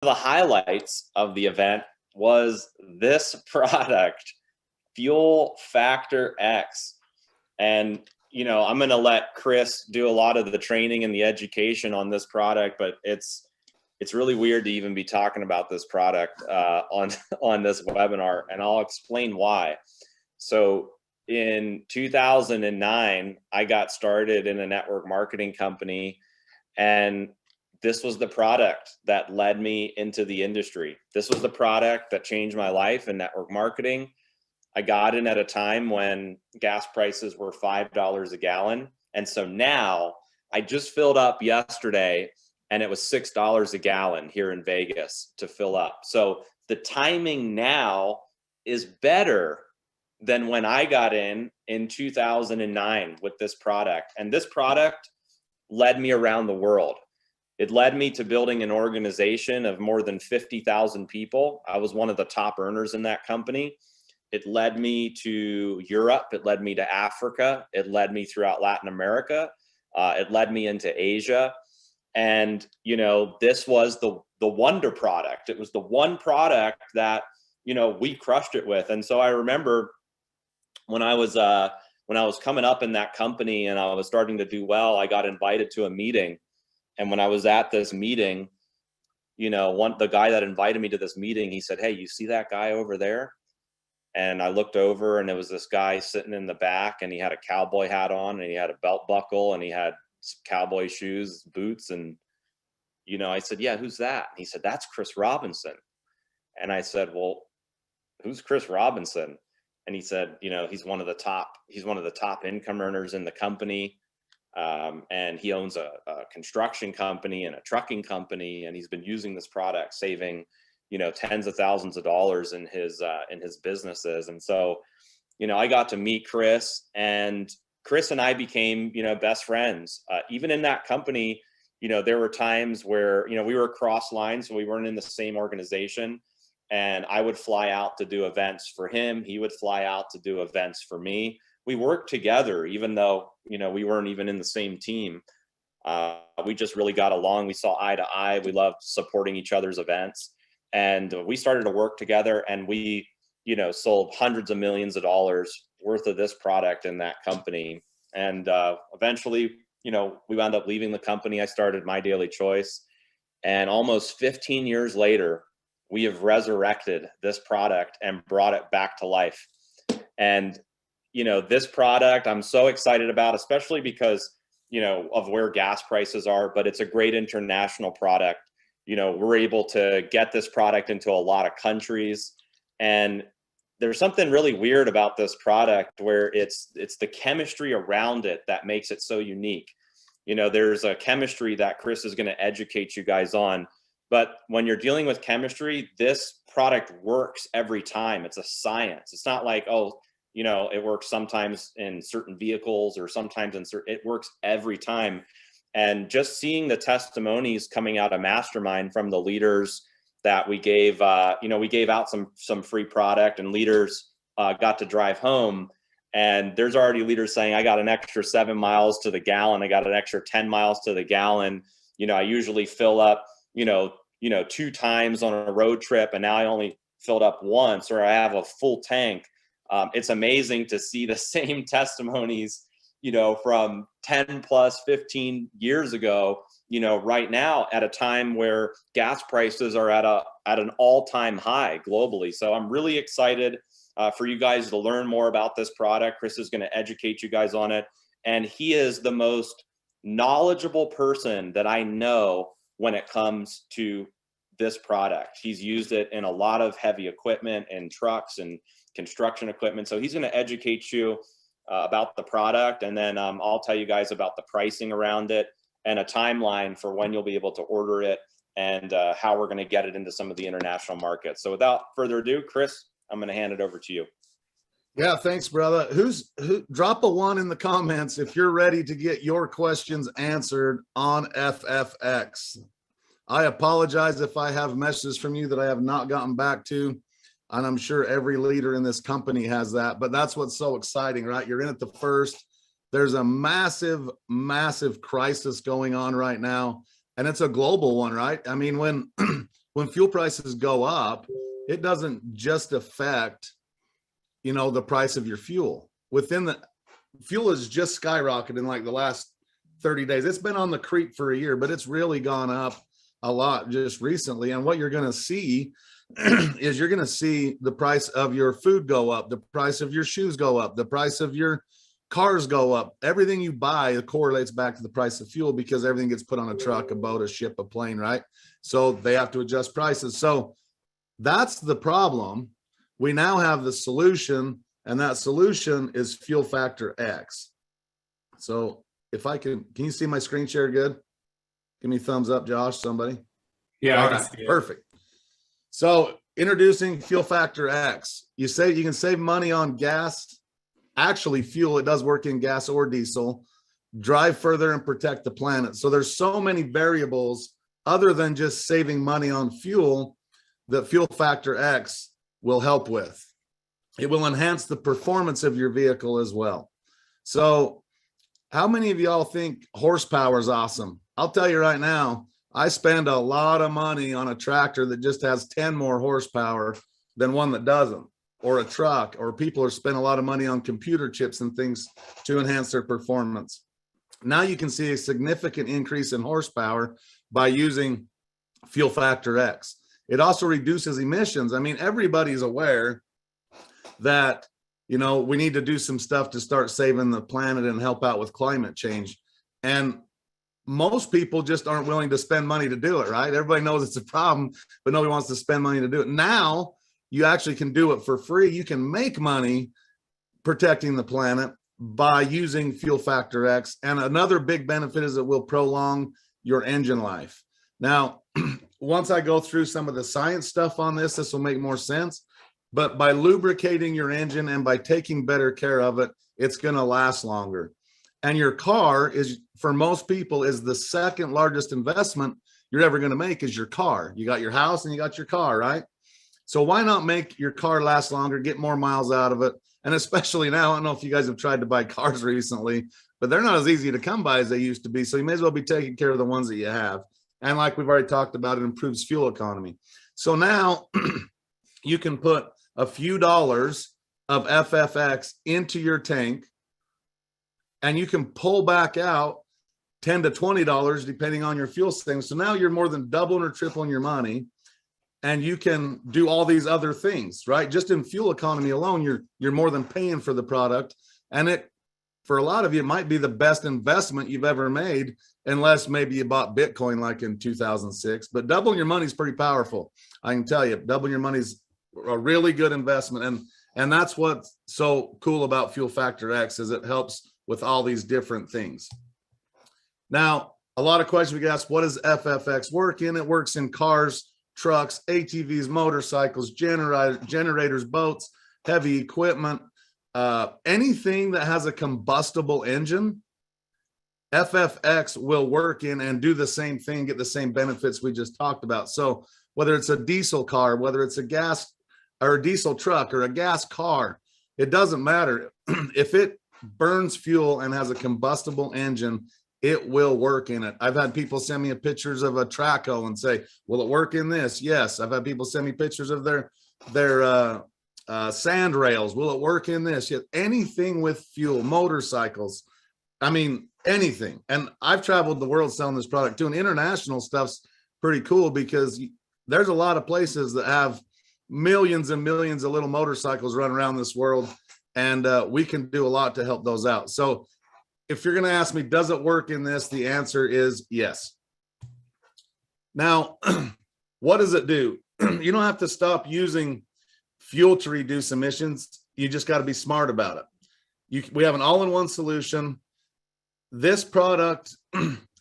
the highlights of the event was this product, Fuel Factor X. And, I'm going to let Chris do a lot of the training and the education on this product, but it's really weird to even be talking about this product on this webinar, and I'll explain why. So in 2009, I got started in a network marketing company, and this was the product that led me into the industry. This was the product that changed my life in network marketing. I got in at a time when gas prices were $5 a gallon. And so now I just filled up yesterday and it was $6 a gallon here in Vegas to fill up. So the timing now is better than when I got in 2009 with this product. And this product led me around the world. It led me to building an organization of more than 50,000 people. I was one of the top earners in that company. It led me to Europe. It led me to Africa. It led me throughout Latin America. It led me into Asia. And, this was the wonder product. It was the one product that, we crushed it with. And so I remember when I was coming up in that company and I was starting to do well, I got invited to a meeting. And when I was at this meeting, the guy that invited me to this meeting, he said, "Hey, you see that guy over there?" And I looked over and there was this guy sitting in the back, and he had a cowboy hat on and he had a belt buckle and he had cowboy shoes, boots. And, I said, "Yeah, who's that?" And he said, "That's Chris Robinson." And I said, "Well, who's Chris Robinson?" And he said, he's one of the top income earners in the company. And he owns a construction company and a trucking company. And he's been using this product, saving, tens of thousands of dollars in his businesses. And so, I got to meet Chris, and Chris and I became, best friends. Even in that company, there were times where, we were across lines, so we weren't in the same organization. And I would fly out to do events for him. He would fly out to do events for me. We worked together, even though, we weren't even in the same team. We just really got along. We saw eye to eye. We loved supporting each other's events. And we started to work together, and we, sold hundreds of millions of dollars worth of this product in that company. And eventually, we wound up leaving the company. I started My Daily Choice. And almost 15 years later, we have resurrected this product and brought it back to life. And, this product I'm so excited about, especially because, of where gas prices are, but it's a great international product. We're able to get this product into a lot of countries. And there's something really weird about this product where it's the chemistry around it that makes it so unique. There's a chemistry that Chris is going to educate you guys on. But when you're dealing with chemistry, this product works every time. It's a science. It's not like, it works sometimes in certain vehicles or sometimes it works every time. And just seeing the testimonies coming out of Mastermind from the leaders that we gave, we gave out some free product, and leaders got to drive home. And there's already leaders saying, "I got an extra 7 miles to the gallon. I got an extra 10 miles to the gallon. I usually fill up, 2 times on a road trip, and now I only filled up once, or I have a full tank." It's amazing to see the same testimonies, from 10 plus 15 years ago, right now at a time where gas prices are at an all-time high globally. So I'm really excited for you guys to learn more about this product. Chris is going to educate you guys on it. And he is the most knowledgeable person that I know when it comes to this product. He's used it in a lot of heavy equipment and trucks and construction equipment. So he's going to educate you about the product. And then I'll tell you guys about the pricing around it and a timeline for when you'll be able to order it and how we're going to get it into some of the international markets. So without further ado, Chris, I'm going to hand it over to you. Yeah, thanks, brother. Drop a 1 in the comments if you're ready to get your questions answered on FFX. I apologize if I have messages from you that I have not gotten back to. And I'm sure every leader in this company has that, but that's what's so exciting, right? You're in at the first. There's a massive, massive crisis going on right now, and it's a global one, right? I mean, when when fuel prices go up, it doesn't just affect, the price of your fuel. Fuel has just skyrocketed in like the last 30 days. It's been on the creek for a year, but it's really gone up a lot just recently. And what you're going to see is you're going to see the price of your food go up, the price of your shoes go up, the price of your cars go up. Everything you buy correlates back to the price of fuel because everything gets put on a truck, a boat, a ship, a plane, right? So they have to adjust prices. So that's the problem. We now have the solution, and that solution is fuel factor X. So if I can you see my screen share good? Give me a thumbs up, Josh, somebody. Yeah, all right, perfect. So introducing fuel factor X. You can save money on gas. Actually, fuel, it does work in gas or diesel. Drive further and protect the planet. So there's so many variables other than just saving money on fuel that fuel factor X will help with. It will enhance the performance of your vehicle as well. So how many of y'all think horsepower is awesome? I'll tell you right now, I spend a lot of money on a tractor that just has 10 more horsepower than one that doesn't, or a truck, or people are spending a lot of money on computer chips and things to enhance their performance. Now you can see a significant increase in horsepower by using fuel factor X. It also reduces emissions. I mean, everybody's aware that, we need to do some stuff to start saving the planet and help out with climate change. And most people just aren't willing to spend money to do it, right? Everybody knows it's a problem, but nobody wants to spend money to do it. Now you actually can do it for free. You can make money protecting the planet by using fuel factor X. And another big benefit is it will prolong your engine life. Now, once I go through some of the science stuff on this will make more sense. But by lubricating your engine and by taking better care of it, it's going to last longer. And your car is, for most people, is the second largest investment you're ever going to make is your car. You got your house and you got your car, right? So why not make your car last longer, get more miles out of it? And especially now, I don't know if you guys have tried to buy cars recently, but they're not as easy to come by as they used to be. So you may as well be taking care of the ones that you have. And like we've already talked about, it improves fuel economy. So now you can put a few dollars of FFX into your tank, and you can pull back out $10 to $20 depending on your fuel savings. So now you're more than doubling or tripling your money, and you can do all these other things, right? Just in fuel economy alone, you're more than paying for the product. And it, for a lot of you, it might be the best investment you've ever made, unless maybe you bought Bitcoin like in 2006. But doubling your money is pretty powerful. I can tell you, doubling your money is a really good investment. And that's what's so cool about fuel factor X, is it helps with all these different things. Now, a lot of questions we get asked, what does FFX work in? It works in cars, trucks, ATVs, motorcycles, generators, boats, heavy equipment, anything that has a combustible engine. FFX will work in and do the same thing, get the same benefits we just talked about. So whether it's a diesel car, whether it's a gas or a diesel truck or a gas car, it doesn't matter. If it burns fuel and has a combustible engine, it will work in it. I've had people send me pictures of a Traco and say, will it work in this? Yes. I've had people send me pictures of their sand rails. Will it work in this? Yes. Anything with fuel, motorcycles, I mean, anything. And I've traveled the world selling this product too. And international stuff's pretty cool because there's a lot of places that have millions and millions of little motorcycles running around this world. And we can do a lot to help those out. So if you're going to ask me, does it work in this? The answer is yes. Now, what does it do? You don't have to stop using fuel to reduce emissions. You just got to be smart about it. We have an all-in-one solution. This product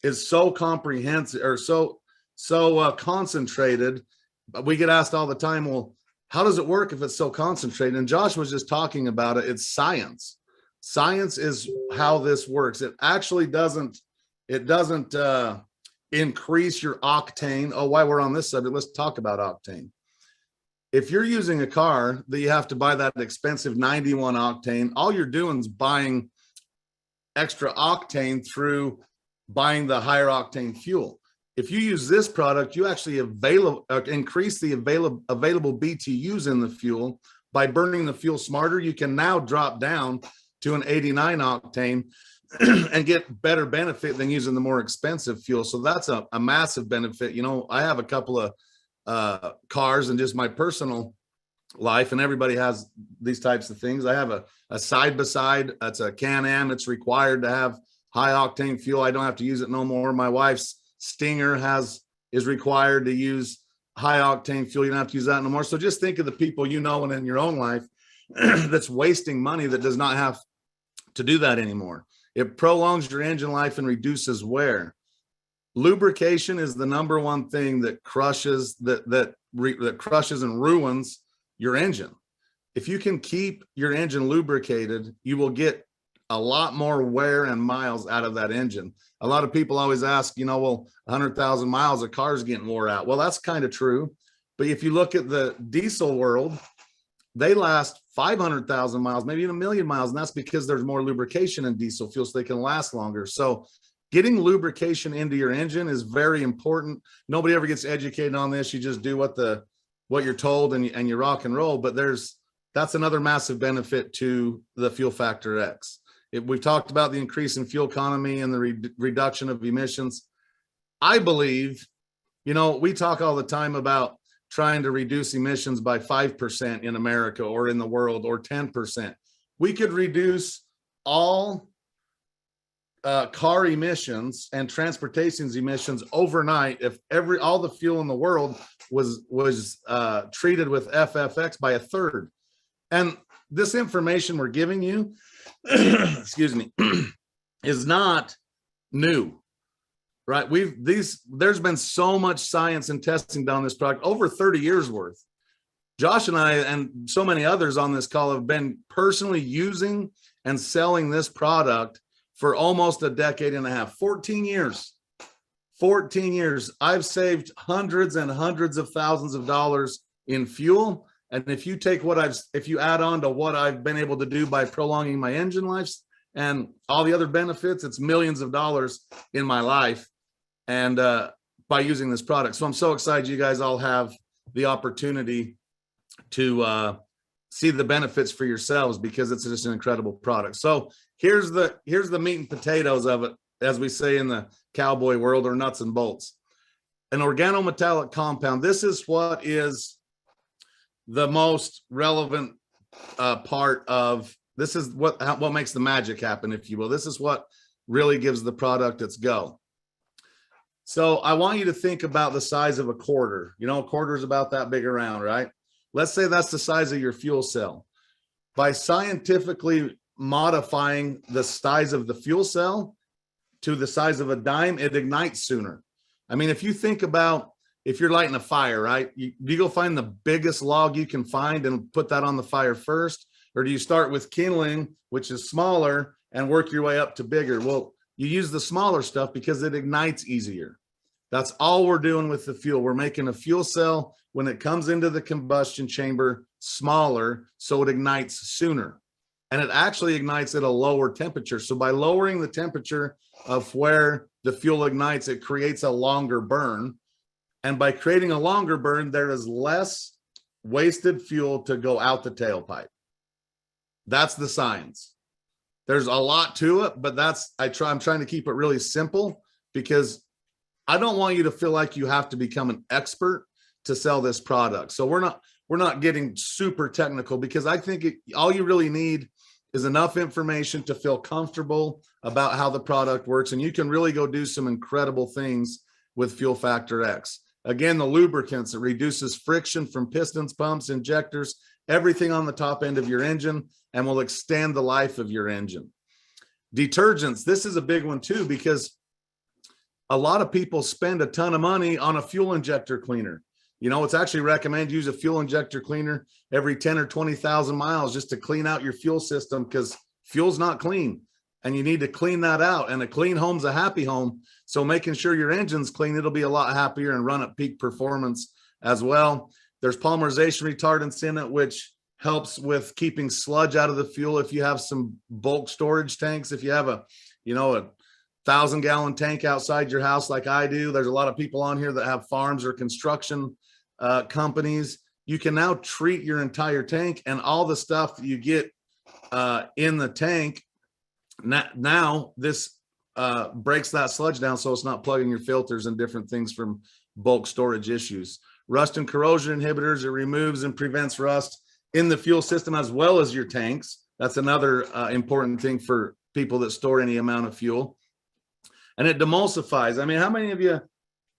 is so comprehensive, or so concentrated. We get asked all the time, well, how does it work if it's so concentrated? And Josh was just talking about it. It's science. Science is how this works. It actually doesn't increase your octane. Oh, while we're on this subject, let's talk about octane. If you're using a car that you have to buy that expensive 91 octane, all you're doing is buying extra octane through buying the higher octane fuel. If you use this product, you actually increase the available BTUs in the fuel. By burning the fuel smarter, you can now drop down to an 89 octane and get better benefit than using the more expensive fuel. So that's a massive benefit. You know, I have a couple of cars and just my personal life, and everybody has these types of things. I have a side-by-side. That's a Can-Am. It's required to have high octane fuel. I don't have to use it no more. My wife's Stinger is required to use high octane fuel. You don't have to use that no more. So just think of the people you know and in your own life that's wasting money that does not have to do that anymore. It prolongs your engine life and reduces wear. Lubrication is the number one thing that crushes that crushes and ruins your engine. If you can keep your engine lubricated, you will get a lot more wear and miles out of that engine. A lot of people always ask, you know, well, 100,000 miles, a car's getting wore out. Well, that's kind of true. But if you look at the diesel world, they last 500,000 miles, maybe even 1,000,000 miles. And that's because there's more lubrication in diesel fuel, so they can last longer. So getting lubrication into your engine is very important. Nobody ever gets educated on this. You just do what you're told and you rock and roll. But that's another massive benefit to the Fuel Factor X. We've talked about the increase in fuel economy and the reduction of emissions. I believe, you know, we talk all the time about trying to reduce emissions by 5% in America or in the world, or 10%. We could reduce all car emissions and transportation's emissions overnight if all the fuel in the world was treated with FFX by a third. And this information we're giving you, excuse me, is not new, right? There's been so much science and testing done on this product, over 30 years worth. Josh and I and so many others on this call have been personally using and selling this product for almost a decade and a half, 14 years. 14 years. I've saved hundreds and hundreds of thousands of dollars in fuel. And if you add on to what I've been able to do by prolonging my engine lives and all the other benefits, it's millions of dollars in my life and by using this product. So I'm so excited you guys all have the opportunity to see the benefits for yourselves, because it's just an incredible product. So here's the meat and potatoes of it, as we say in the cowboy world, or nuts and bolts. An organometallic compound. This is what is the most relevant part of this. Is what makes the magic happen, if you will. This is what really gives the product its go. So I want you to think about the size of a quarter. You know, a quarter is about that big around, right? Let's say that's the size of your fuel cell. By scientifically modifying the size of the fuel cell to the size of a dime, it ignites sooner. I mean, if you think about, if you're lighting a fire, right? You go find the biggest log you can find and put that on the fire first? Or do you start with kindling, which is smaller, and work your way up to bigger? Well, you use the smaller stuff because it ignites easier. That's all we're doing with the fuel. We're making a fuel cell, when it comes into the combustion chamber, smaller, so it ignites sooner. And it actually ignites at a lower temperature. So by lowering the temperature of where the fuel ignites, it creates a longer burn. And by creating a longer burn, there is less wasted fuel to go out the tailpipe. That's the science. There's a lot to it, but I'm trying to keep it really simple, because I don't want you to feel like you have to become an expert to sell this product. So we're not getting super technical, because I think all you really need is enough information to feel comfortable about how the product works. And you can really go do some incredible things with Fuel Factor X. Again, the lubricants, it reduces friction from pistons, pumps, injectors, everything on the top end of your engine, and will extend the life of your engine. Detergents, this is a big one too, because a lot of people spend a ton of money on a fuel injector cleaner. You know, it's actually recommended use a fuel injector cleaner every 10 or 20,000 miles just to clean out your fuel system, because fuel's not clean and you need to clean that out. And a clean home's a happy home. So making sure your engine's clean, it'll be a lot happier and run at peak performance as well. There's polymerization retardants in it, which helps with keeping sludge out of the fuel. If you have some bulk storage tanks, if you have a 1,000-gallon tank outside your house like I do. There's a lot of people on here that have farms or construction companies. You can now treat your entire tank, and all the stuff that you get in the tank. Now this breaks that sludge down so it's not plugging your filters and different things from bulk storage issues. Rust and corrosion inhibitors, it removes and prevents rust in the fuel system as well as your tanks. That's another important thing for people that store any amount of fuel. And it demulsifies. I mean, how many of you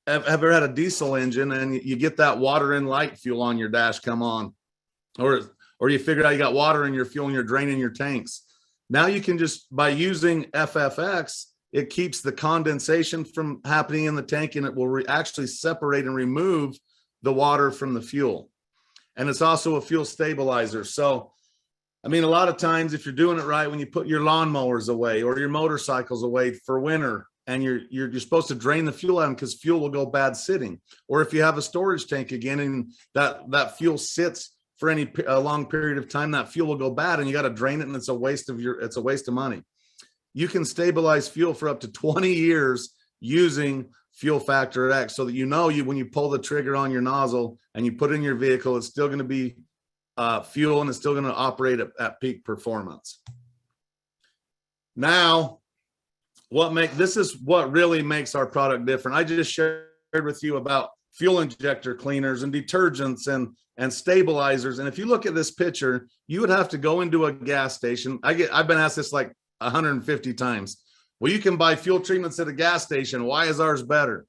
have ever had a diesel engine and you get that water in light fuel on your dash come on? Or you figure out you got water in your fuel and you're draining your tanks. Now you can just, by using FFX, it keeps the condensation from happening in the tank, and it will actually separate and remove the water from the fuel. And it's also a fuel stabilizer. So, I mean, a lot of times if you're doing it right, when you put your lawnmowers away or your motorcycles away for winter, and you're supposed to drain the fuel out because fuel will go bad sitting. Or if you have a storage tank again, and that fuel sits for a long period of time, that fuel will go bad and you got to drain it, and it's a waste of money. You can stabilize fuel for up to 20 years using Fuel Factor X, so that when you pull the trigger on your nozzle and you put it in your vehicle, it's still going to be fuel, and it's still going to operate at peak performance. Now, this is what really makes our product different. I just shared with you about fuel injector cleaners and detergents and stabilizers. And if you look at this picture, you would have to go into a gas station. I've been asked this like 150 times. Well, you can buy fuel treatments at a gas station. Why is ours better?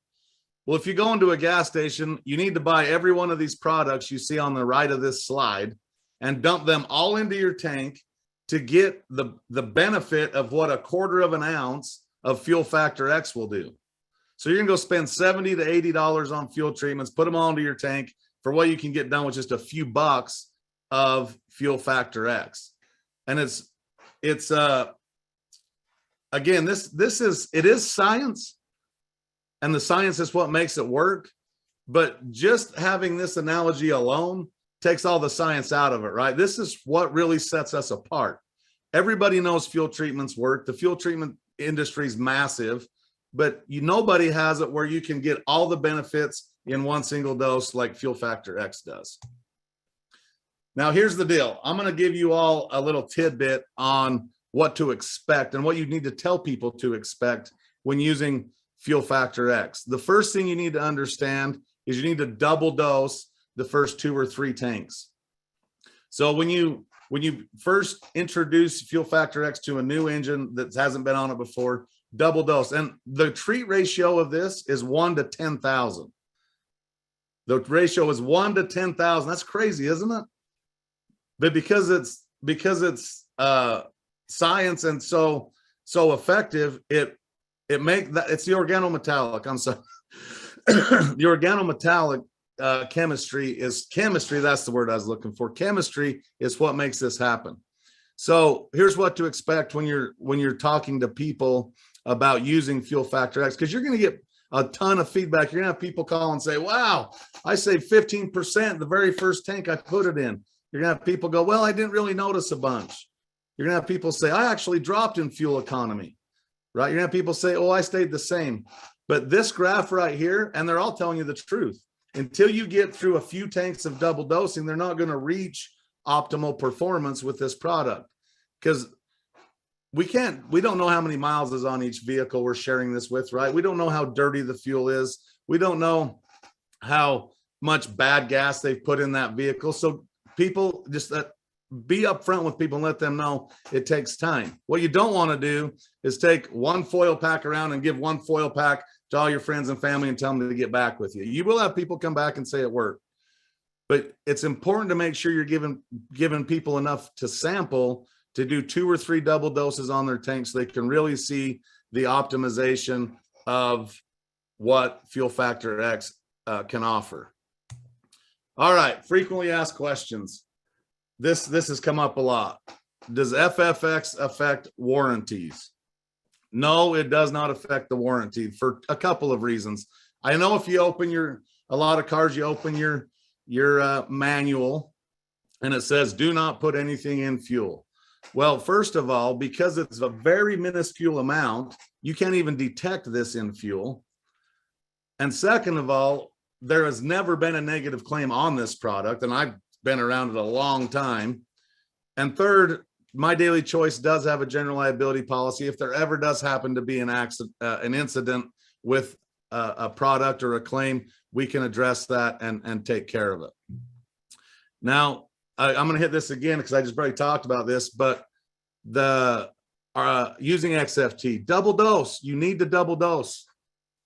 Well, if you go into a gas station, you need to buy every one of these products you see on the right of this slide and dump them all into your tank to get the benefit of what a 1/4 of an ounce of Fuel Factor X will do. So you're gonna go spend $70 to $80 on fuel treatments, put them all into your tank for what you can get done with just a few bucks of Fuel Factor X. And it's again, it is science, and the science is what makes it work. But just having this analogy alone takes all the science out of it, right? This is what really sets us apart. Everybody knows fuel treatments work. The fuel treatment industry is massive, but nobody has it where you can get all the benefits in one single dose like Fuel Factor X does. Now, here's the deal. I'm going to give you all a little tidbit on what to expect and what you need to tell people to expect when using Fuel Factor X. The first thing you need to understand is you need to double dose the first 2 or 3 tanks. So when you first introduce Fuel Factor X to a new engine that hasn't been on it before, double dose. And the treat ratio of this is 1 to 10,000. The ratio is 1 to 10,000. That's crazy, isn't it? But because it's science and so effective, it's the organometallic. I'm sorry. The organometallic chemistry. That's the word I was looking for. Chemistry is what makes this happen. So here's what to expect when you're talking to people about using Fuel Factor X, because you're going to get a ton of feedback. You're going to have people call and say, wow, I saved 15% the very first tank I put it in. You're going to have people go, well, I didn't really notice a bunch. You're going to have people say, I actually dropped in fuel economy, right? You're going to have people say, oh, I stayed the same. But this graph right here, and they're all telling you the truth. Until you get through a few tanks of double dosing, they're not going to reach optimal performance with this product, because we don't know how many miles is on each vehicle we're sharing this with, right? We don't know how dirty the fuel is. We don't know how much bad gas they've put in that vehicle. So people just be upfront with people and let them know it takes time. What you don't want to do is take one foil pack around and give one foil pack to all your friends and family and tell them to get back with you. You will have people come back and say it worked, but it's important to make sure you're giving people enough to sample to do 2 or 3 double doses on their tank so they can really see the optimization of what Fuel Factor X can offer. All right, frequently asked questions. This has come up a lot. Does FFX affect warranties? No, it does not affect the warranty for a couple of reasons. I know if you open a lot of cars, you open your manual and it says, do not put anything in fuel. Well, first of all, because it's a very minuscule amount, you can't even detect this in fuel. And second of all, there has never been a negative claim on this product, and I've been around it a long time. And third, My Daily Choice does have a general liability policy. If there ever does happen to be an accident, an incident with a product or a claim, we can address that and take care of it. Now, I'm going to hit this again because I just already talked about this, but using XFT, double dose, you need to double dose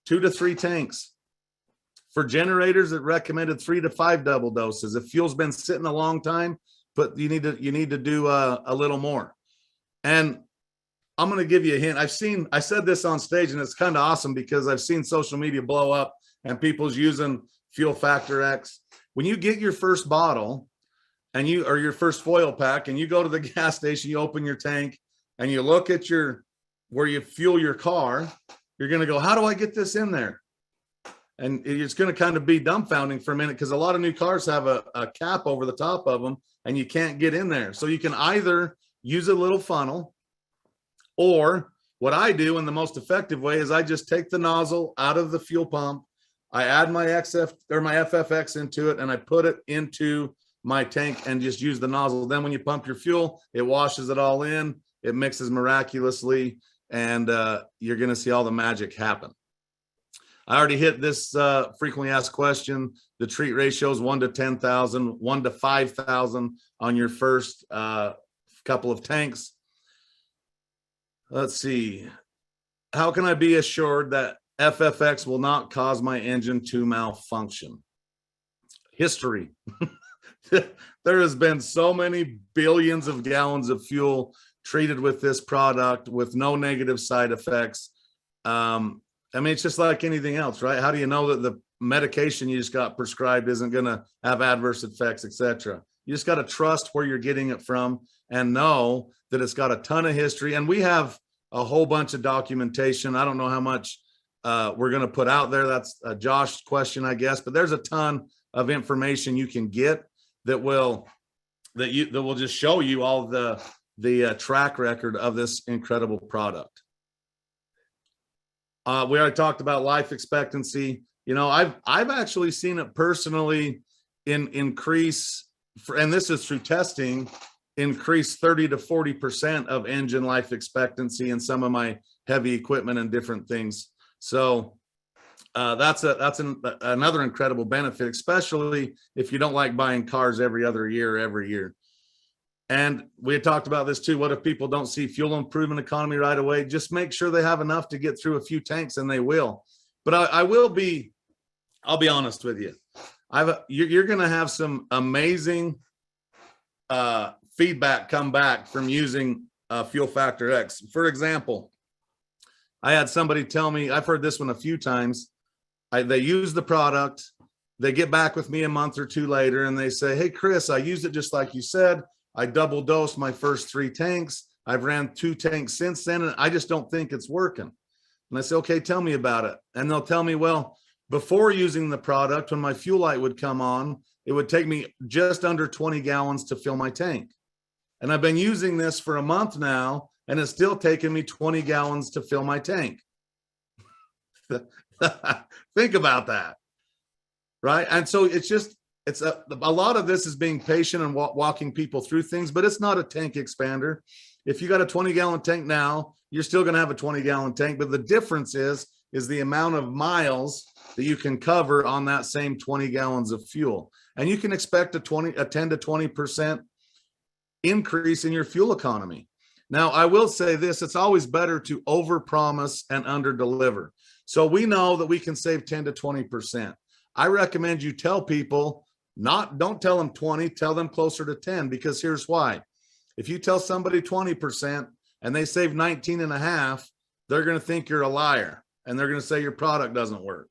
2 to 3 tanks. For generators, it recommended 3 to 5 double doses. If fuel's been sitting a long time, but you need to do a little more. And I'm going to give you a hint. I said this on stage, and it's kind of awesome because I've seen social media blow up and people's using Fuel Factor X. When you get your first bottle and or your first foil pack, and you go to the gas station, you open your tank and you look at where you fuel your car, you're going to go, how do I get this in there? And it's going to kind of be dumbfounding for a minute because a lot of new cars have a cap over the top of them and you can't get in there. So you can either use a little funnel, or what I do in the most effective way is I just take the nozzle out of the fuel pump, I add my my FFX into it, and I put it into my tank and just use the nozzle. Then when you pump your fuel, it washes it all in, it mixes miraculously, and you're going to see all the magic happen. I already hit this frequently asked question. The treat ratio is 1 to 10,000, 1 to 5,000 on your first couple of tanks. Let's see. How can I be assured that FFX will not cause my engine to malfunction? History. There has been so many billions of gallons of fuel treated with this product with no negative side effects. I mean, it's just like anything else, right? How do you know that the medication you just got prescribed isn't going to have adverse effects, etc.? You just got to trust where you're getting it from and know that it's got a ton of history. And we have a whole bunch of documentation. I don't know how much we're going to put out there. That's a Josh question, I guess. But there's a ton of information you can get that will just show you all the track record of this incredible product. We already talked about life expectancy. You know, I've actually seen it personally increase, and this is through testing, increase 30 to 40% of engine life expectancy in some of my heavy equipment and different things. So that's another incredible benefit, especially if you don't like buying cars every other year, every year. And we had talked about this too. What if people don't see fuel improvement economy right away? Just make sure they have enough to get through a few tanks, and they will. But I'll be honest with you. You're going to have some amazing feedback come back from using Fuel Factor X. For example, I had somebody tell me, I've heard this one a few times. They use the product, they get back with me a month or two later, and they say, hey, Chris, I used it just like you said. I double dosed my first 3 tanks. I've ran 2 tanks since then, and I just don't think it's working. And I say, okay, tell me about it. And they'll tell me, well, before using the product, when my fuel light would come on, it would take me just under 20 gallons to fill my tank. And I've been using this for a month now, and it's still taking me 20 gallons to fill my tank. Think about that, right? And so it's a lot of this is being patient and walking people through things, but it's not a tank expander. If you got a 20-gallon tank now, you're still going to have a 20-gallon tank, but the difference is the amount of miles that you can cover on that same 20 gallons of fuel. And you can expect a 10 to 20% increase in your fuel economy. Now, I will say this, it's always better to overpromise and underdeliver. So we know that we can save 10 to 20%. I recommend you tell people, don't tell them 20, tell them closer to 10, because here's why. If you tell somebody 20% and they save 19 and a half, they're going to think you're a liar and they're going to say your product doesn't work.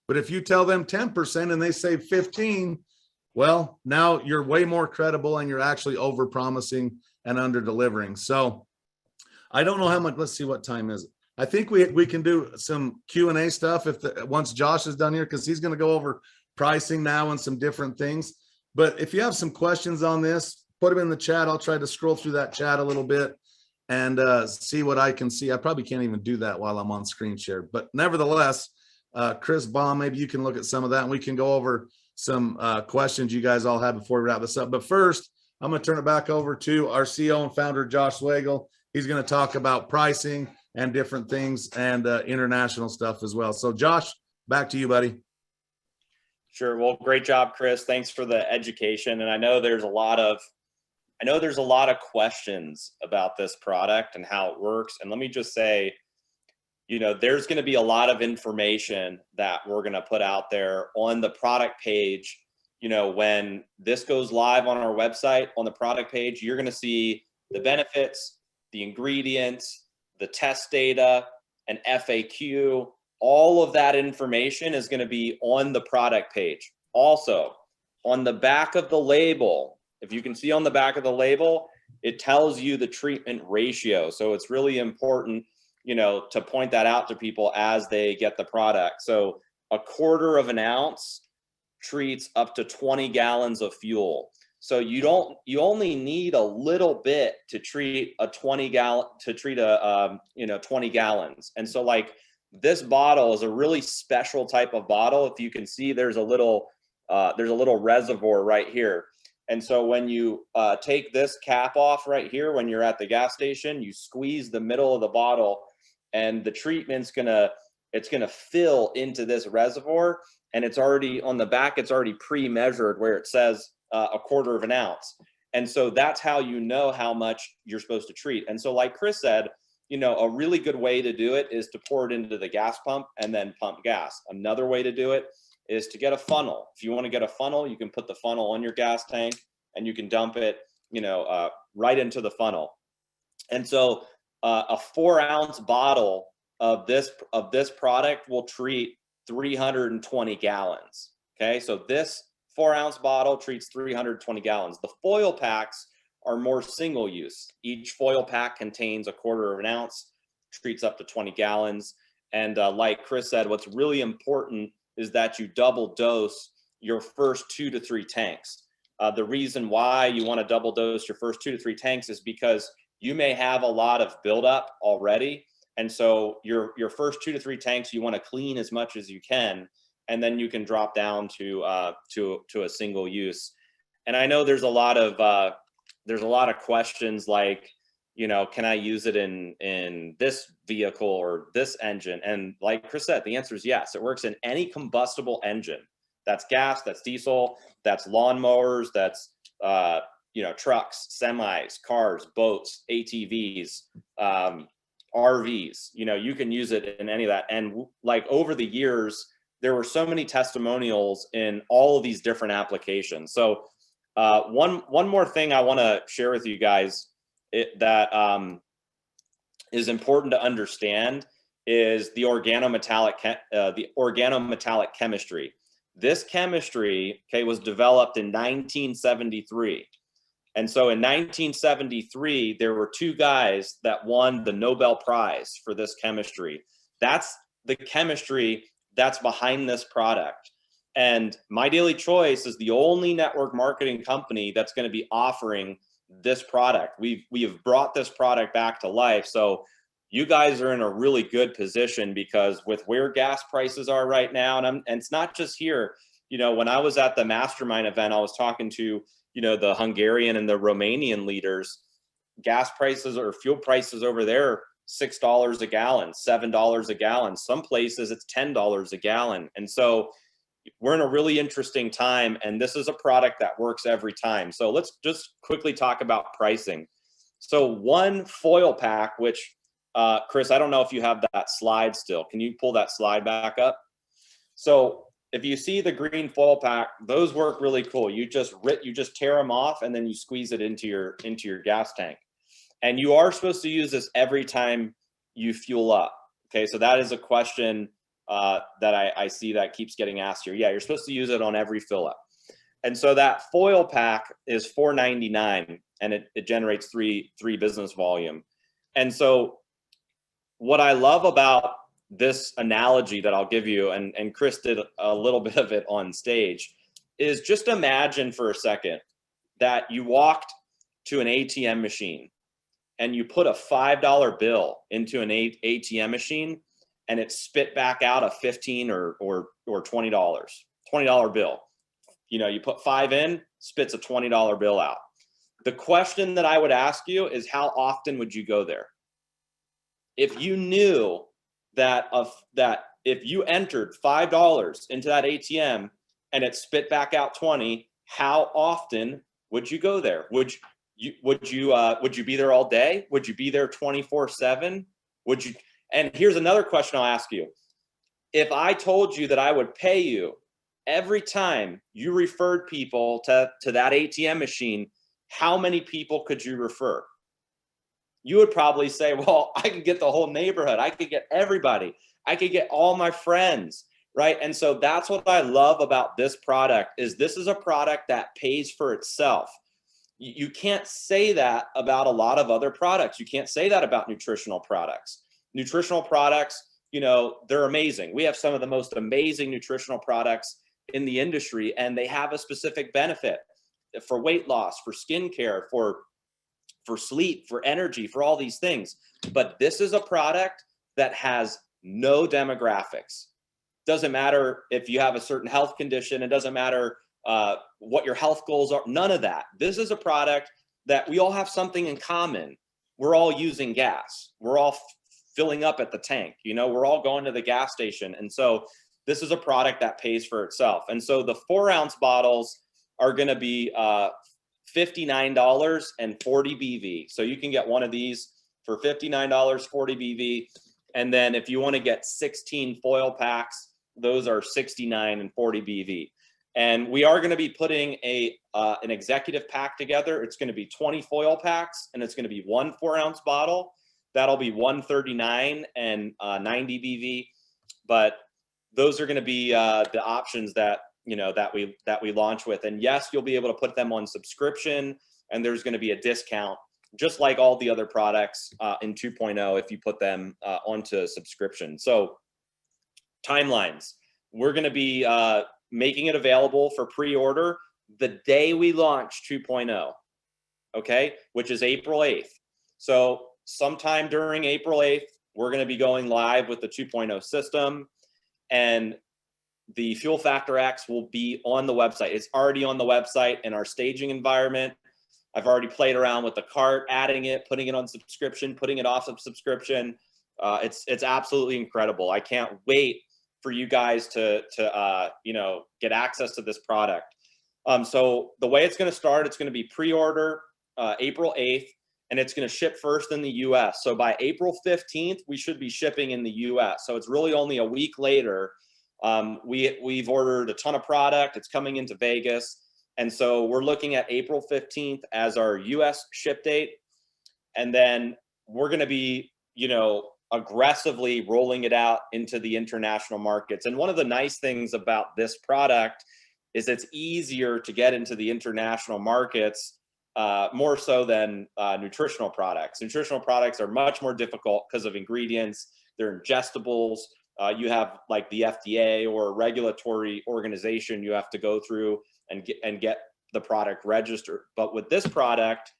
But if you tell them 10% and they save 15, well, now you're way more credible and you're actually over promising and under delivering. So I don't know how much, let's see, what time is it? I think we can do some Q&A stuff once Josh is done here, because he's going to go over pricing now and some different things. But if you have some questions on this, put them in the chat. I'll try to scroll through that chat a little bit. and see what I can see. I probably can't even do that while I'm on screen share, but nevertheless, Chris Baum, maybe you can look at some of that and we can go over some questions you guys all have before we wrap this up. But first, I'm going to turn it back over to our CEO and founder, Josh Swagel. He's going to talk about pricing and different things and international stuff as well. So Josh, back to you, buddy. Sure. Well, great job, Chris. Thanks for the education. And I know there's a lot of questions about this product and how it works. And let me just say, there's going to be a lot of information that we're going to put out there on the product page. When this goes live on our website, on the product page, you're going to see the benefits, the ingredients, the test data, and FAQ. All of that information is going to be on the product page. Also, on the back of the label, if you can see on the back of the label, it tells you the treatment ratio. So it's really important, to point that out to people as they get the product. So 1/4 of an ounce treats up to 20 gallons of fuel. So you only need a little bit to treat 20 gallons. And so like this bottle is a really special type of bottle. If you can see, there's a little reservoir right here. And so when you take this cap off right here, when you're at the gas station, you squeeze the middle of the bottle and the treatment's it's gonna fill into this reservoir, and it's already on the back, it's already pre-measured where it says 1/4 of an ounce. And so that's how you know how much you're supposed to treat. And so like Chris said, a really good way to do it is to pour it into the gas pump and then pump gas. Another way to do it is to get a funnel. If you want to get a funnel, you can put the funnel on your gas tank and you can dump it, right into the funnel. And so a 4-ounce bottle of this product will treat 320 gallons. Okay, so this 4-ounce bottle treats 320 gallons. The foil packs are more single use. Each foil pack contains 1/4 of an ounce, treats up to 20 gallons. And like Chris said, what's really important is that you double dose your first 2 to 3 tanks. The reason why you want to double dose your first 2 to 3 tanks is because you may have a lot of buildup already. And so your first 2 to 3 tanks, you want to clean as much as you can, and then you can drop down to a single use. And I know there's a lot of questions like, can I use it in this vehicle or this engine? And like Chris said, the answer is yes. It works in any combustible engine. That's gas, that's diesel, that's lawnmowers, that's trucks, semis, cars, boats, ATVs, RVs. You can use it in any of that. And like over the years, there were so many testimonials in all of these different applications. So one more thing I want to share with you guys that is important to understand is the organometallic chemistry. This chemistry, was developed in 1973. And so in 1973, there were 2 guys that won the Nobel Prize for this chemistry. That's the chemistry that's behind this product. And My Daily Choice is the only network marketing company that's going to be offering this product. We have brought this product back to life. So you guys are in a really good position, because with where gas prices are right now, and it's not just here. When I was at the mastermind event, I was talking to the Hungarian and the Romanian leaders. Gas prices or fuel prices over there, $6 a gallon, $7 a gallon. Some places it's $10 a gallon. And so we're in a really interesting time, and this is a product that works every time. So let's just quickly talk about pricing. So one foil pack, which Chris, I don't know if you have that slide still. Can you pull that slide back up? So if you see the green foil pack, those work really cool. You just tear them off and then you squeeze it into your gas tank. And you are supposed to use this every time you fuel up. Okay, so that is a question that I see that keeps getting asked here. Yeah, you're supposed to use it on every fill up. And so that foil pack is $4.99, and it generates three business volume. And so what I love about this analogy that I'll give you, and Chris did a little bit of it on stage, is just imagine for a second that you walked to an ATM machine and you put a $5 bill into an ATM machine and it spit back out a $15 or $20 bill. You know, you put 5 in, spits a $20 bill out. The question that I would ask you is, how often would you go there? If you knew that if you entered $5 into that ATM and it spit back out 20, how often would you go there? Would you be there all day? Would you be there 24/7? Would you? And here's another question I'll ask you. If I told you that I would pay you every time you referred people to that ATM machine, how many people could you refer? You would probably say, well, I could get the whole neighborhood. I could get everybody. I could get all my friends, right? And so that's what I love about this product, is this is a product that pays for itself. You can't say that about a lot of other products. You can't say that about nutritional products. Nutritional products, you know, they're amazing. We have some of the most amazing nutritional products in the industry, and they have a specific benefit for weight loss, for skincare, for sleep, for energy, for all these things. But this is a product that has no demographics. Doesn't matter if you have a certain health condition. It doesn't matter what your health goals are. None of that. This is a product that we all have something in common. We're all using gas. We're all filling up at the tank. You know, we're all going to the gas station. And so this is a product that pays for itself. And so the 4-ounce bottles are going to be $59 and 40 BV. So you can get one of these for $59, 40 BV. And then if you want to get 16 foil packs, those are $69 and 40 BV. And we are going to be putting an executive pack together. It's going to be 20 foil packs, and it's going to be 1 4-ounce bottle. That'll be $139 and 90 BV. But those are going to be the options that we launch with. And yes, you'll be able to put them on subscription, and there's going to be a discount, just like all the other products in 2.0 if you put them onto subscription. So timelines, we're going to be making it available for pre-order the day we launch 2.0, okay, which is April 8th. So sometime during April 8th, we're going to be going live with the 2.0 system, and the Fuel Factor X will be on the website. It's already on the website in our staging environment. I've already played around with the cart, adding it, putting it on subscription, putting it off of subscription. It's absolutely incredible. I can't wait for you guys to get access to this product. So the way it's going to start, it's going to be pre-order April 8th, and it's going to ship first in the US. So by April 15th, we should be shipping in the US. So it's really only a week later. We've ordered a ton of product. It's coming into Vegas. And so we're looking at April 15th as our US ship date. And then we're going to be, aggressively rolling it out into the international markets. And one of the nice things about this product is it's easier to get into the international markets, more so than nutritional products. Nutritional products are much more difficult because of ingredients. They're ingestibles. You have like the FDA or a regulatory organization you have to go through and get the product registered. But with this product,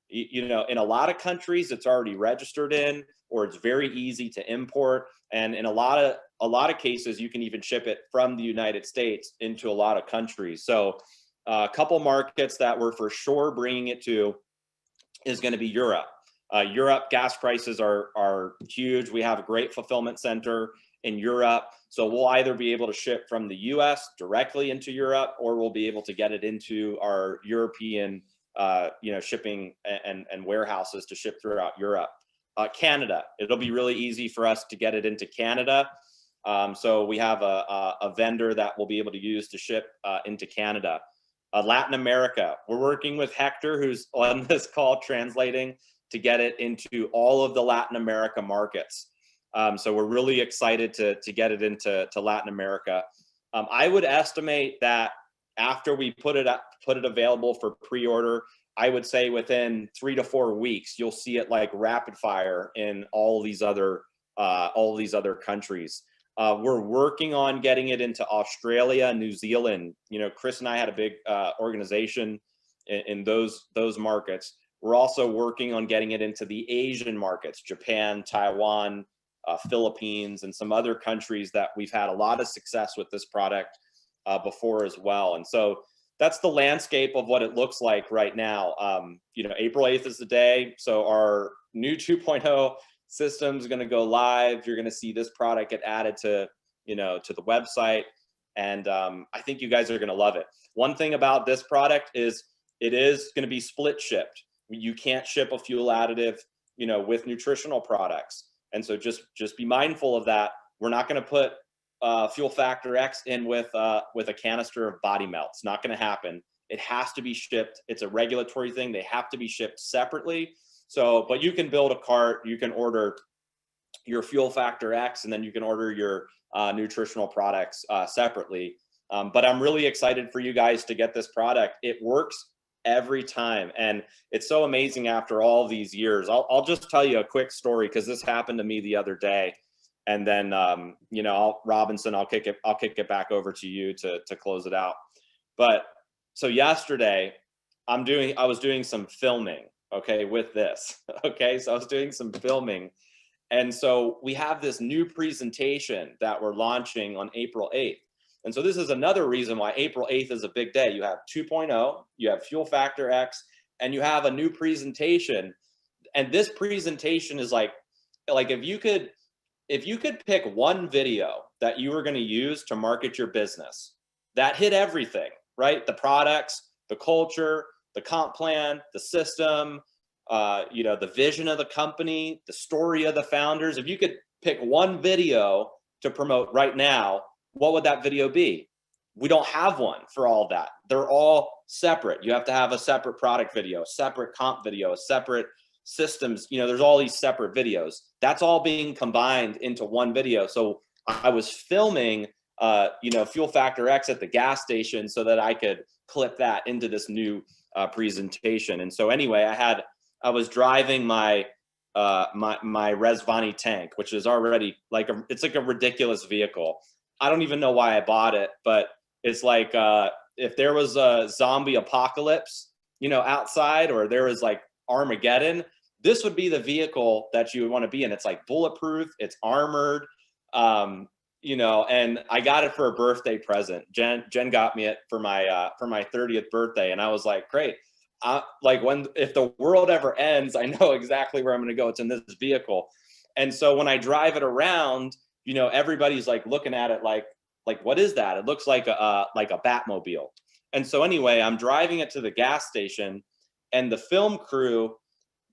in a lot of countries it's already registered in, or it's very easy to import. And in a lot of cases, you can even ship it from the United States into a lot of countries. So a couple markets that we're for sure bringing it to is going to be Europe. Europe gas prices are huge. We have a great fulfillment center in Europe. So we'll either be able to ship from the US directly into Europe, or we'll be able to get it into our European shipping and warehouses to ship throughout Europe. Canada, it'll be really easy for us to get it into Canada. So we have a vendor that we'll be able to use to ship into Canada. Latin America, we're working with Hector, who's on this call translating, to get it into all of the Latin America markets. So we're really excited to get it into Latin America. I would estimate that after we put it available for pre-order, I would say within 3 to 4 weeks, you'll see it like rapid fire in all these other countries. We're working on getting it into Australia, New Zealand. Chris and I had a big organization in those markets. We're also working on getting it into the Asian markets, Japan, Taiwan, Philippines, and some other countries that we've had a lot of success with this product before as well. And so that's the landscape of what it looks like right now. April 8th is the day. So our new 2.0 system is going to go live. You're going to see this product get added to the website. And I think you guys are going to love it. One thing about this product is it is going to be split shipped. You can't ship a fuel additive, with nutritional products. And so just be mindful of that. We're not going to put Fuel Factor X in with a canister of body melt. It's not going to happen. It has to be shipped. It's a regulatory thing. They have to be shipped separately. So, but you can build a cart. You can order your Fuel Factor X, and then you can order your nutritional products separately. But I'm really excited for you guys to get this product. It works every time, and it's so amazing after all these years. I'll just tell you a quick story, because this happened to me the other day, and then Robinson, I'll kick it back over to you to close it out. But so yesterday I was doing some filming, okay, with this. Okay, so I was doing some filming, and so we have this new presentation that we're launching on April 8th. And so this is another reason why April 8th is a big day. You have 2.0, you have Fuel Factor X, and you have a new presentation. And this presentation is like if you could pick one video that you were going to use to market your business, that hit everything, right? The products, the culture, the comp plan, the system, the vision of the company, the story of the founders. If you could pick one video to promote right now, what would that video be? We don't have one for all of that. They're all separate. You have to have a separate product video, separate comp video, separate systems. There's all these separate videos. That's all being combined into one video. So I was filming, Fuel Factor X at the gas station so that I could clip that into this new presentation. And so anyway, I was driving my Resvani tank, which is already it's like a ridiculous vehicle. I don't even know why I bought it, but it's like if there was a zombie apocalypse, outside, or there was like Armageddon, this would be the vehicle that you would want to be in. It's like bulletproof, it's armored, and I got it for a birthday present. Jen got me it for my 30th birthday, and I was like, great. If the world ever ends, I know exactly where I'm going to go. It's in this vehicle. And so when I drive it around, everybody's like looking at it like, what is that? It looks like a Batmobile. And so anyway, I'm driving it to the gas station, and the film crew,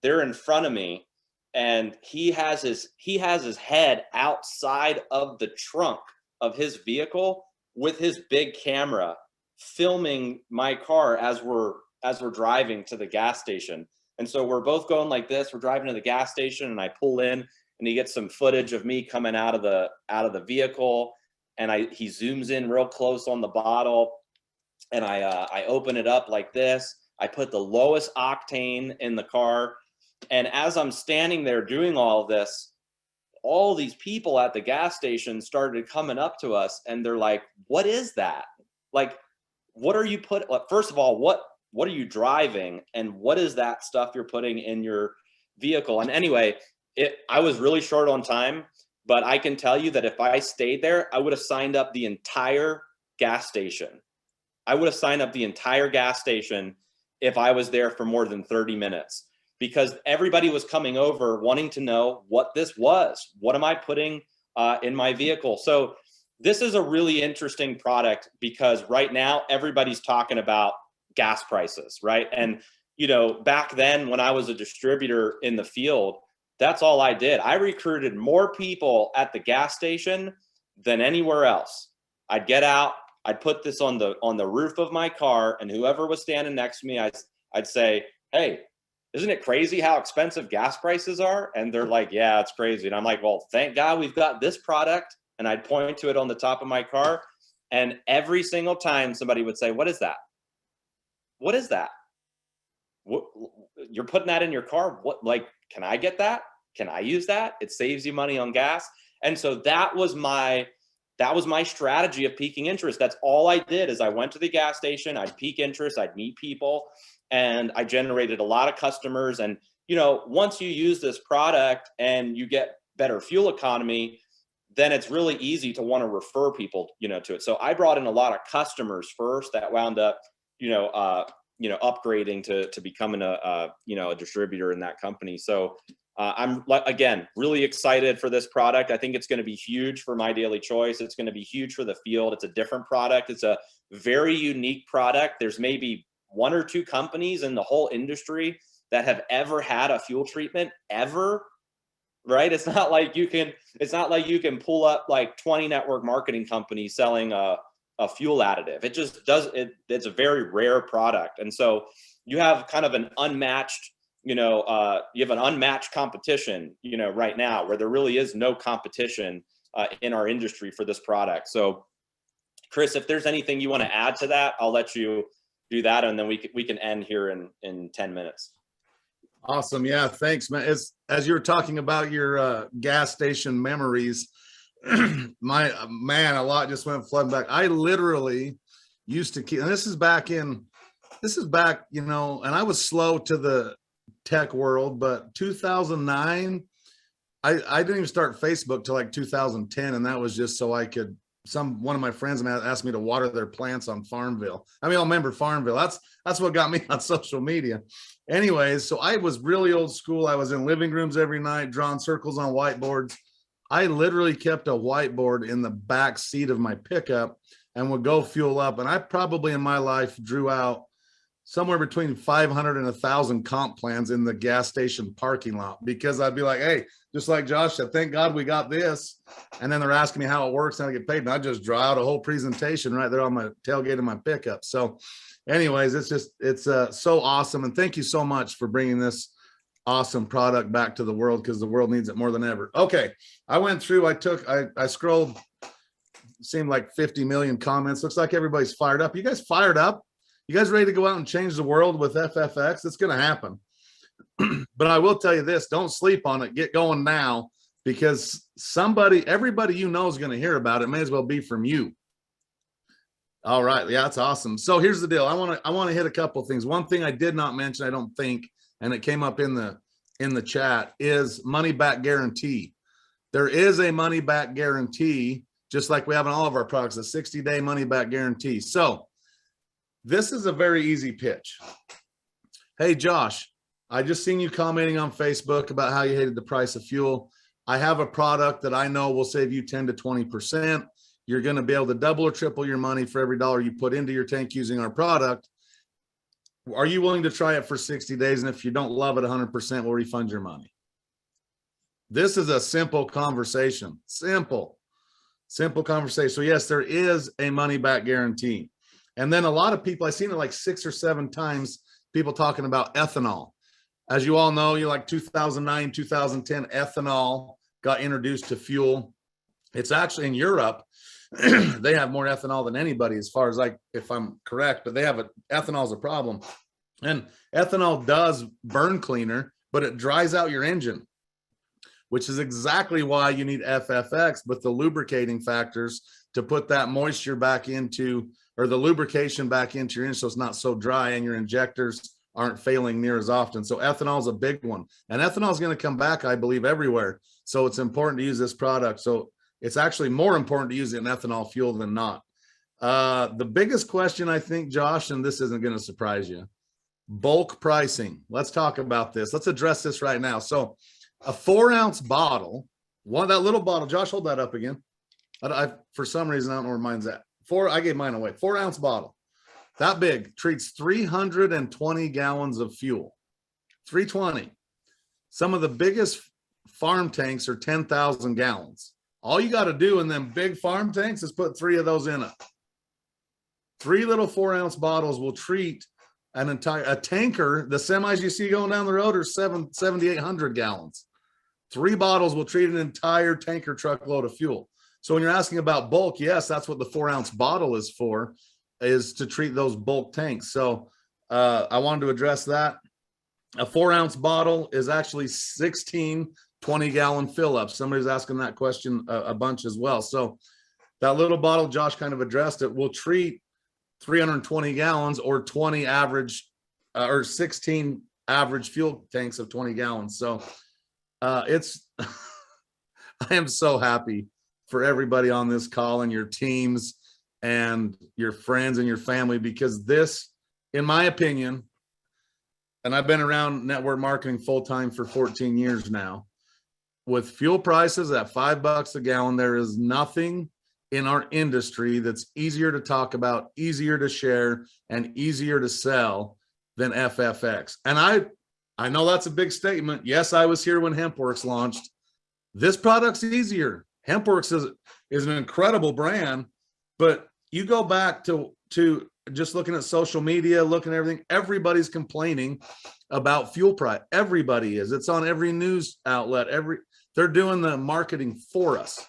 they're in front of me, and he has his head outside of the trunk of his vehicle with his big camera filming my car as we're driving to the gas station. And so we're both going like this. We're driving to the gas station, and I pull in, and he gets some footage of me coming out of the vehicle, and he zooms in real close on the bottle, and I open it up like this. I put the lowest octane in the car, and as I'm standing there doing all of this, all these people at the gas station started coming up to us, and they're like, "What is that? Like, what are you first of all, what are you driving, and what is that stuff you're putting in your vehicle?" And anyway, I was really short on time, but I can tell you that if I stayed there, I would have signed up the entire gas station. I would have signed up the entire gas station if I was there for more than 30 minutes, because everybody was coming over wanting to know what this was. What am I putting in my vehicle? So this is a really interesting product, because right now everybody's talking about gas prices, right? And, back then when I was a distributor in the field, that's all I did. I recruited more people at the gas station than anywhere else. I'd get out, I'd put this on the roof of my car, and whoever was standing next to me, I'd say, "Hey, isn't it crazy how expensive gas prices are?" And they're like, "Yeah, it's crazy." And I'm like, "Well, thank God we've got this product." And I'd point to it on the top of my car, and every single time somebody would say, "What is that? What is that? What, you're putting that in your car? What, can I get that? Can I use that? It saves you money on gas." And so that was my that was my strategy of piquing interest. That's all I did is I went to the gas station, I'd pique interest, I'd meet people, and I generated a lot of customers. And, you know, once you use this product and you get better fuel economy, then it's really easy to want to refer people, you know, to it. So I brought in a lot of customers first that wound up, upgrading to becoming a distributor in that company. So I'm, again, really excited for this product. I think it's going to be huge for My Daily Choice. It's going to be huge for the field. It's a different product. It's a very unique product. There's maybe 1 or 2 companies in the whole industry that have ever had a fuel treatment ever. Right? It's not like you can pull up like 20 network marketing companies selling a fuel additive. It just does it. It's a very rare product. And so you have kind of an unmatched, you have an unmatched competition, right now, where there really is no competition in our industry for this product. So Chris, if there's anything you want to add to that, I'll let you do that. And then we can end here in 10 minutes. Awesome. Yeah. Thanks, man. As you were talking about your gas station memories, a lot just went flooding back. I literally used to keep, and this is back, and I was slow to the tech world, but 2009, I didn't even start Facebook till like 2010. And that was just so I could, one of my friends asked me to water their plants on Farmville. I mean, I'll remember Farmville. That's what got me on social media. Anyways, so I was really old school. I was in living rooms every night, drawing circles on whiteboards. I literally kept a whiteboard in the back seat of my pickup and would go fuel up. And I probably in my life drew out somewhere between 500 and 1,000 comp plans in the gas station parking lot, because I'd be like, hey, just like Josh said, thank God we got this. And then they're asking me how it works and I get paid. And I just draw out a whole presentation right there on my tailgate of my pickup. So anyways, it's so awesome. And thank you so much for bringing this awesome product back to the world, because the world needs it more than ever. Okay. I went through, I scrolled, seemed like 50 million comments. Looks like everybody's fired up. You guys fired up? You guys ready to go out and change the world with FFX? It's going to happen. But I will tell you this, don't sleep on it. Get going now, because everybody you know is going to hear about it. May as well be from you. All right. Yeah, that's awesome. So here's the deal. I want to hit a couple of things. One thing I did not mention, I don't think, and it came up in the chat, is money back guarantee. There is a money back guarantee, just like we have in all of our products, a 60-day money back guarantee. So this is a very easy pitch. Hey, Josh, I just seen you commenting on Facebook about how you hated the price of fuel. I have a product that I know will save you 10 to 20%. You're going to be able to double or triple your money for every dollar you put into your tank using our product. Are you willing to try it for 60 days? And if you don't love it 100%, we'll refund your money. This is a simple conversation. Simple conversation. So yes, there is a money back guarantee. And then a lot of people, I've seen it like 6 or 7 times, people talking about ethanol. As you all know, 2009, 2010, ethanol got introduced to fuel. It's actually in Europe, they have more ethanol than anybody, as far as if I'm correct, but they have ethanol is a problem. And ethanol does burn cleaner, but it dries out your engine, which is exactly why you need FFX with the lubricating factors to put that moisture back into, or the lubrication back into your engine, so it's not so dry and your injectors aren't failing near as often. So ethanol is a big one, and ethanol is going to come back, I believe, everywhere. So it's important to use this product. So it's actually more important to use it in ethanol fuel than not. The biggest question, I think, Josh, and this isn't going to surprise you, bulk pricing. Let's talk about this. Let's address this right now. So a 4-ounce bottle, that little bottle, Josh, hold that up again. For some reason, I don't know where mine's at. I gave mine away. 4-ounce bottle, that big, treats 320 gallons of fuel. 320. Some of the biggest farm tanks are 10,000 gallons. All you got to do in them big farm tanks is put 3 of those in it. 3 little 4-ounce bottles will treat a tanker. The semis you see going down the road are 7,800 gallons. 3 bottles will treat an entire tanker truckload of fuel. So when you're asking about bulk, yes, that's what the 4-ounce bottle is for, is to treat those bulk tanks. So I wanted to address that. A 4-ounce bottle is actually 16 20-gallon fill-ups. Somebody's asking that question a bunch as well. So That little bottle, Josh kind of addressed it, will treat 320 gallons or 20 average or 16 average fuel tanks of 20 gallons. So it's, I am so happy for everybody on this call and your teams and your friends and your family, because this, in my opinion, and I've been around network marketing full-time for 14 years now, with fuel prices at $5 a gallon, there is nothing in our industry that's easier to talk about, easier to share, and easier to sell than FFX. And I know that's a big statement. Yes, I was here when HempWorks launched. This product's easier. HempWorks is an incredible brand, but you go back to just looking at social media, looking at everything, everybody's complaining about fuel price. Everybody is. It's on every news outlet. They're doing the marketing for us.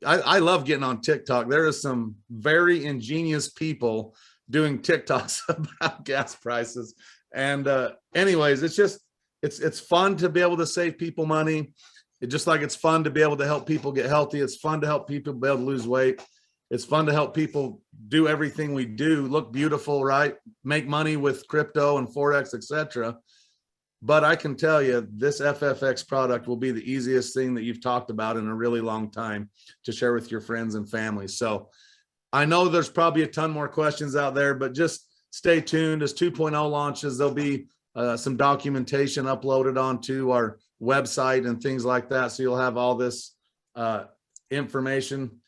I love getting on TikTok. There are some very ingenious people doing TikToks about gas prices. And anyways, it's fun to be able to save people money. Just like it's fun to be able to help people get healthy. It's fun to help people be able to lose weight. It's fun to help people do everything we do, look beautiful, right? Make money with crypto and Forex, etc. But I can tell you, this FFX product will be the easiest thing that you've talked about in a really long time to share with your friends and family. So I know there's probably a ton more questions out there, but just stay tuned. As 2.0 launches, there'll be some documentation uploaded onto our website and things like that. So you'll have all this information